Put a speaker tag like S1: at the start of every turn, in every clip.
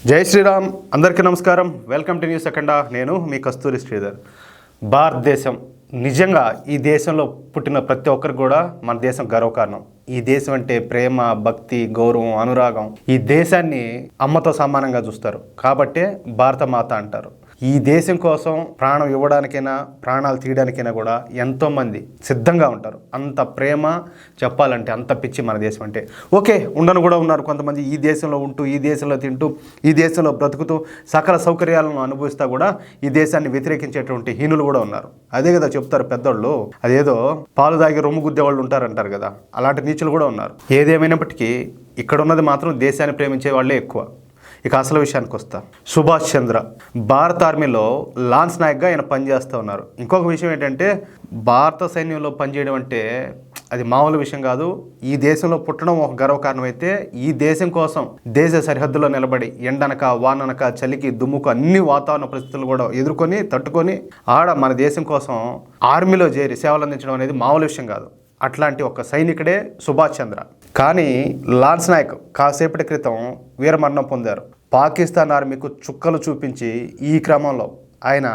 S1: జై శ్రీరామ్. అందరికీ నమస్కారం. వెల్కమ్ టు న్యూస్ అఖండ. నేను మీ కస్తూరి శ్రీధర్. భారతదేశం నిజంగా ఈ దేశంలో పుట్టిన ప్రతి ఒక్కరికి కూడా మన దేశం గర్వకారణం. ఈ దేశం అంటే ప్రేమ, భక్తి, గౌరవం, అనురాగం. ఈ దేశాన్ని అమ్మతో సమానంగా చూస్తారు కాబట్టే భారత మాత అంటారు. ఈ దేశం కోసం ప్రాణం ఇవ్వడానికైనా ప్రాణాలు తీయడానికైనా కూడా ఎంతోమంది సిద్ధంగా ఉంటారు. అంత ప్రేమ చెప్పాలంటే, అంత పిచ్చి మన దేశం అంటే. ఓకే, ఉండను కూడా ఉన్నారు కొంతమంది. ఈ దేశంలో ఉంటూ, ఈ దేశంలో తింటూ, ఈ దేశంలో బ్రతుకుతూ, సకల సౌకర్యాలను అనుభవిస్తూ కూడా ఈ దేశాన్ని వ్యతిరేకించేటువంటి హీనులు కూడా ఉన్నారు. అదే కదా చెప్తారు పెద్దోళ్ళు. అదేదో పాలు తాగి రొమ్ము గుద్దే వాళ్ళు ఉంటారంటారు కదా, అలాంటి నీచులు కూడా ఉన్నారు. ఏదేమైనప్పటికీ ఇక్కడ ఉన్నది మాత్రం దేశాన్ని ప్రేమించే వాళ్ళే ఎక్కువ. ఇక అసలు విషయానికి వస్తా. సుభాష్ చంద్ర భారత ఆర్మీలో లాన్స్ నాయక్గా ఆయన పనిచేస్తూ ఉన్నారు. ఇంకొక విషయం ఏంటంటే, భారత సైన్యంలో పనిచేయడం అంటే అది మామూలు విషయం కాదు. ఈ దేశంలో పుట్టడం ఒక గర్వకారణం అయితే, ఈ దేశం కోసం దేశ సరిహద్దులో నిలబడి ఎండనక, వాననక, చలికి, దుమ్ముకు, అన్ని వాతావరణ పరిస్థితులు కూడా ఎదుర్కొని తట్టుకొని మన దేశం కోసం ఆర్మీలో చేరి సేవలు అందించడం అనేది మామూలు విషయం కాదు. అట్లాంటి ఒక సైనికుడే సుభాష్ చంద్ర. కానీ లాన్స్ నాయక్ కాసేపటి క్రితం వీరమరణం పొందారు. పాకిస్తాన్ ఆర్మీకు చుక్కలు చూపించి ఈ క్రమంలో ఆయన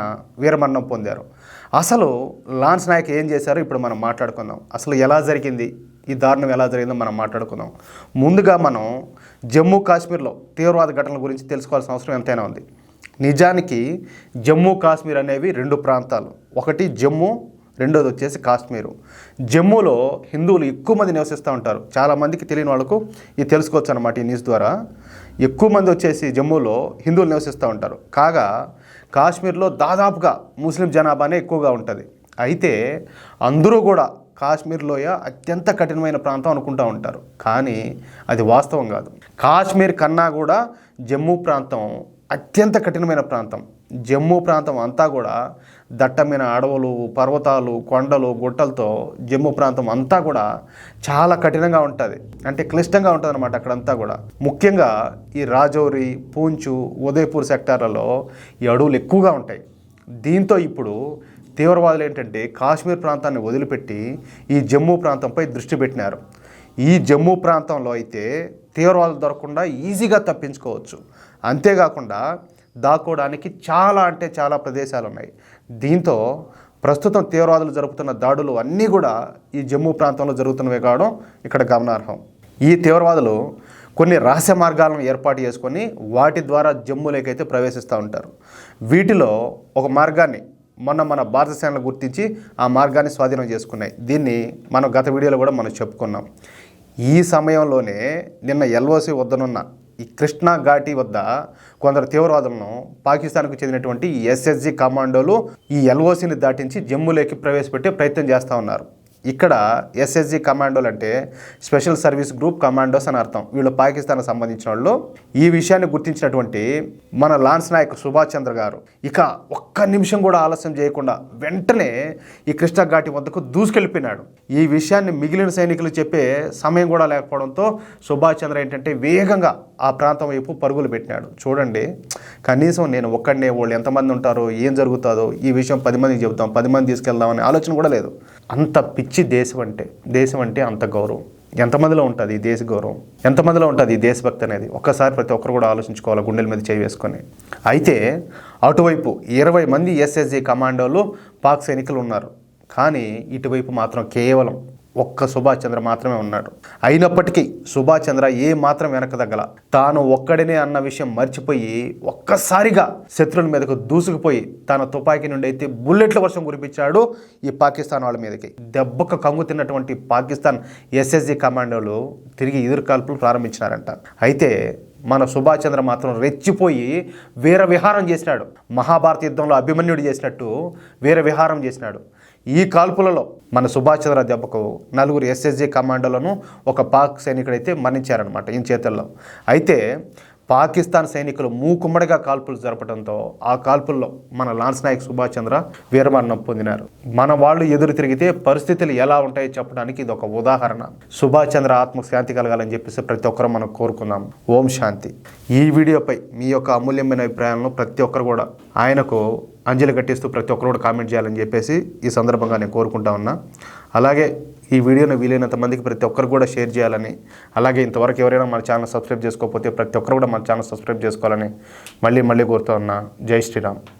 S1: వీరమరణం పొందారు. అసలు లాన్స్ నాయక్ ఏం చేశారో ఇప్పుడు మనం మాట్లాడుకుందాం. అసలు ఎలా జరిగింది, ఈ దారుణం ఎలా జరిగిందో మనం మాట్లాడుకుందాం. ముందుగా మనం జమ్మూ కాశ్మీర్లో తీవ్రవాద ఘటనల గురించి తెలుసుకోవాల్సిన అవసరం ఎంతైనా ఉంది. నిజానికి జమ్మూ కాశ్మీర్ అనేవి రెండు ప్రాంతాలు. ఒకటి జమ్మూ, రెండోది వచ్చేసి కాశ్మీరు. జమ్మూలో హిందువులు ఎక్కువ మంది నివసిస్తూ ఉంటారు. చాలామందికి తెలియని వాళ్ళకు ఇది తెలుసుకోవచ్చు అనమాట ఈ న్యూస్ ద్వారా. ఎక్కువ మంది వచ్చేసి జమ్మూలో హిందువులు నివసిస్తూ ఉంటారు. కాగా కాశ్మీర్లో దాదాపుగా ముస్లిం జనాభానే ఎక్కువగా ఉంటుంది. అయితే అందరూ కూడా కాశ్మీర్ లోయ అత్యంత కఠినమైన ప్రాంతం అనుకుంటూ ఉంటారు. కానీ అది వాస్తవం కాదు. కాశ్మీర్ కన్నా కూడా జమ్మూ ప్రాంతం అత్యంత కఠినమైన ప్రాంతం. జమ్మూ ప్రాంతం అంతా కూడా దట్టమైన అడవులు, పర్వతాలు, కొండలు, గుట్టలతో జమ్మూ ప్రాంతం అంతా కూడా చాలా కఠినంగా ఉంటుంది. అంటే క్లిష్టంగా ఉంటుంది అనమాట అక్కడంతా కూడా. ముఖ్యంగా ఈ రాజౌరి, పూంచు, ఉదయపూర్ సెక్టార్లలో ఈ అడవులు ఎక్కువగా ఉంటాయి. దీంతో ఇప్పుడు తీవ్రవాదులు ఏంటంటే కాశ్మీర్ ప్రాంతాన్ని వదిలిపెట్టి ఈ జమ్మూ ప్రాంతంపై దృష్టి పెట్టినారు. ఈ జమ్మూ ప్రాంతంలో అయితే తీవ్రవాదులు దొరకకుండా ఈజీగా తప్పించుకోవచ్చు. అంతేకాకుండా దాక్కోవడానికి చాలా అంటే చాలా ప్రదేశాలు ఉన్నాయి. దీంతో ప్రస్తుతం తీవ్రవాదులు జరుపుతున్న దాడులు అన్నీ కూడా ఈ జమ్మూ ప్రాంతంలో జరుగుతున్నవే కావడం ఇక్కడ గమనార్హం. ఈ తీవ్రవాదులు కొన్ని రహస్య మార్గాలను ఏర్పాటు చేసుకొని వాటి ద్వారా జమ్మూలోకి అయితే ప్రవేశిస్తూ ఉంటారు. వీటిలో ఒక మార్గాన్ని మన భారత సేనలు గుర్తించి ఆ మార్గాన్ని స్వాధీనం చేసుకున్నాయి. దీన్ని మనం గత వీడియోలో కూడా మనం చెప్పుకున్నాం. ఈ సమయంలోనే నిన్న ఎల్ఓసి వద్దనున్న ఈ కృష్ణా ఘాటి వద్ద కొందరు తీవ్రవాదులను పాకిస్తాన్కు చెందినటువంటి ఎస్ఎస్జి కమాండోలు ఈ ఎల్ఓసిని దాటించి జమ్మూలోకి ప్రవేశపెట్టే ప్రయత్నం చేస్తూ ఉన్నారు. ఇక్కడ ఎస్ఎస్జి కమాండోలు అంటే స్పెషల్ సర్వీస్ గ్రూప్ కమాండోస్ అని అర్థం. వీళ్ళు పాకిస్తాన్కి సంబంధించిన వాళ్ళు. ఈ విషయాన్ని గుర్తించినటువంటి మన లాన్స్ నాయక్ సుభాష్ చంద్ర గారు ఇక ఒక్క నిమిషం కూడా ఆలస్యం చేయకుండా వెంటనే ఈ కృష్ణా ఘాటి వద్దకు దూసుకెళ్ళిపోయినాడు. ఈ విషయాన్ని మిగిలిన సైనికులు చెప్పే సమయం కూడా లేకపోవడంతో సుభాష్ చంద్ర ఏంటంటే వేగంగా ఆ ప్రాంతం వైపు పరుగులు పెట్టినాడు. చూడండి, కనీసం నేను ఒక్కడనే, వాళ్ళు ఎంతమంది ఉంటారో, ఏం జరుగుతుందో ఈ విషయం 10 మందికి చెబుతాం, 10 మంది తీసుకెళ్దామనే ఆలోచన కూడా లేదు. అంత పిచ్చి దేశం అంటే అంత గౌరవం. ఎంతమందిలో ఉంటుంది ఈ దేశ గౌరవం, ఎంతమందిలో ఉంటుంది ఈ దేశభక్తి అనేది ఒక్కసారి ప్రతి ఒక్కరు కూడా ఆలోచించుకోవాలి, గుండెల మీద చేయి వేసుకొని. అయితే అటువైపు 20 మంది ఎస్ఎస్జి కమాండోలు పాక్ సైనికులు ఉన్నారు. కానీ ఇటువైపు మాత్రం కేవలం ఒక్క సుభాష్ చంద్ర మాత్రమే ఉన్నాడు. అయినప్పటికీ సుభాష్ చంద్ర ఏ మాత్రం వెనక తగ్గల. తాను ఒక్కడినే అన్న విషయం మర్చిపోయి ఒక్కసారిగా శత్రువుల మీదకు దూసుకుపోయి తన తుపాకీ నుండి అయితే బుల్లెట్ల వర్షం కురిపించాడు ఈ పాకిస్తాన్ వాళ్ళ మీదకి. దెబ్బకు కంగు తిన్నటువంటి పాకిస్తాన్ ఎస్ఎస్జి కమాండోలు తిరిగి ఎదురు కాల్పులు ప్రారంభించినారంట. అయితే మన సుభాష్ చంద్ర మాత్రం రెచ్చిపోయి వీర విహారం చేసినాడు. మహాభారత యుద్ధంలో అభిమన్యుడు చేసినట్టు వీర విహారం చేసినాడు. ఈ కాల్పులలో మన సుభాష్ చంద్ర దెబ్బకు 4 ఎస్ఎస్జి కమాండోలను ఒక పాక్ సైనికుడైతే మరణించారనమాట ఈ చేతుల్లో. అయితే పాకిస్తాన్ సైనికులు మూకుమ్మడిగా కాల్పులు జరపడంతో ఆ కాల్పుల్లో మన లాన్స్ నాయక్ సుభాష్ చంద్ర వీరమరణం పొందినారు. మన వాళ్ళు ఎదురు తిరిగితే పరిస్థితులు ఎలా ఉంటాయో చెప్పడానికి ఇది ఒక ఉదాహరణ. సుభాష్ చంద్ర ఆత్మకు శాంతి కలగాలని చెప్పేసి ప్రతి ఒక్కరూ మనం కోరుకుందాం. ఓం శాంతి. ఈ వీడియోపై మీ యొక్క అమూల్యమైన అభిప్రాయాలను ప్రతి ఒక్కరు కూడా ఆయనకు అంజలి కట్టిస్తూ ప్రతి ఒక్కరు కూడా కామెంట్ చేయాలని చెప్పేసి ఈ సందర్భంగా నేను కోరుకుంటా ఉన్నా. అలాగే ఈ వీడియోని వీలైనంత మందికి ప్రతి ఒక్కరు కూడా షేర్ చేయాలని, అలాగే ఇంతవరకు ఎవరైనా మన ఛానల్ సబ్స్క్రైబ్ చేసుకోకపోతే ప్రతి ఒక్కరు కూడా మన ఛానల్ సబ్స్క్రైబ్ చేసుకోవాలని మళ్ళీ కోరుతూ ఉన్నా. జై శ్రీరామ్.